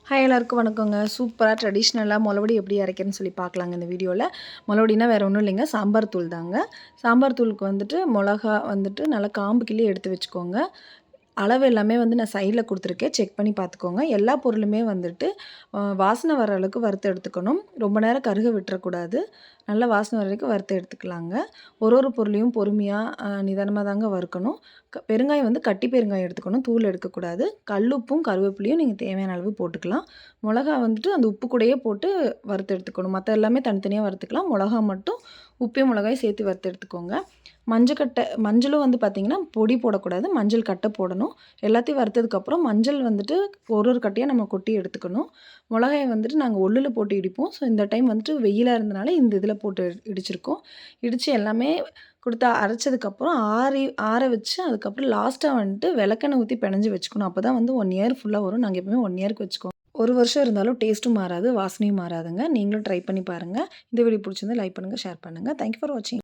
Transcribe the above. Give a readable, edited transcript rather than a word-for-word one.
Hi எல்லாருக்கும் வணக்கங்க. சூப்பராக ட்ரெடிஷ்னலாக மொளவடி எப்படி அரைக்கிறேன்னு சொல்லி பார்க்கலாங்க இந்த வீடியோவில். மொளவடினா வேறு ஒன்றும் இல்லைங்க, சாம்பார் தூள் தாங்க. சாம்பார் தூளுக்கு வந்துட்டு மிளகா வந்துட்டு நல்லா காம்பு கிள்ளி எடுத்து வச்சுக்கோங்க. அளவு எல்லாமே நான் சைடில் கொடுத்துருக்கேன், செக் பண்ணி பார்த்துக்கோங்க. எல்லா பொருளுமே வந்துட்டு வாசனை வர அளவுக்கு வறுத்து எடுத்துக்கணும். ரொம்ப நேரம் கருக விட்டுறக்கூடாது. நல்லா வாசனை வர வரைக்கும் வறுத்து எடுத்துக்கலாங்க. ஒரு பொருளையும் பொறுமையாக நிதானமாக தாங்க வறுக்கணும். பெருங்காயம் கட்டி பெருங்காயம் எடுத்துக்கணும், தூள் எடுக்கக்கூடாது. கல்லுப்பும் கருவேப்பிலையும் நீங்கள் தேவையான அளவு போட்டுக்கலாம். மிளகா அந்த உப்பு கூடயே போட்டு வறுத்து எடுத்துக்கணும். மற்ற எல்லாமே தனித்தனியாக வறுத்துக்கலாம். மிளகா மட்டும் உப்பையும் மிளகாயும் சேர்த்து வறுத்து எடுத்துக்கோங்க. மஞ்சளும் பார்த்திங்கன்னா பொடி போடக்கூடாது, மஞ்சள் கட்டை போடணும். எல்லாத்தையும் வறுத்ததுக்கப்புறம் மஞ்சள் ஒரு கட்டையாக நம்ம கொட்டி எடுத்துக்கணும். மிளகாயை நாங்கள் ஒல்லில் போட்டு இடிப்போம். ஸோ இந்த டைம் வெயிலாக இருந்தனால இந்த இதில் போட்டு இடிச்சிருக்கோம். இடித்து எல்லாமே கொடுத்து அரைச்சதுக்கப்புறம் ஆற வச்சு அதுக்கப்புறம் லாஸ்ட்டாக விளக்கெண்ணெய் ஊற்றி பிணைஞ்சு வச்சுக்கணும். அப்போ தான் 1 இயர் ஃபுல்லாக வரும். நாங்கள் எப்பவுமே 1 இயருக்கு வச்சுக்கோம். 1 வருஷம் இருந்தாலும் டேஸ்ட்டும் மாறாது, வாசனையும் மாறாதுங்க. நீங்களும் ட்ரை பண்ணி பாருங்கள். இந்த வீடியோ பிடிச்சிருந்தா லைக் பண்ணுங்கள், ஷேர் பண்ணுங்கள். தேங்க்யூ ஃபார் வாட்சிங்.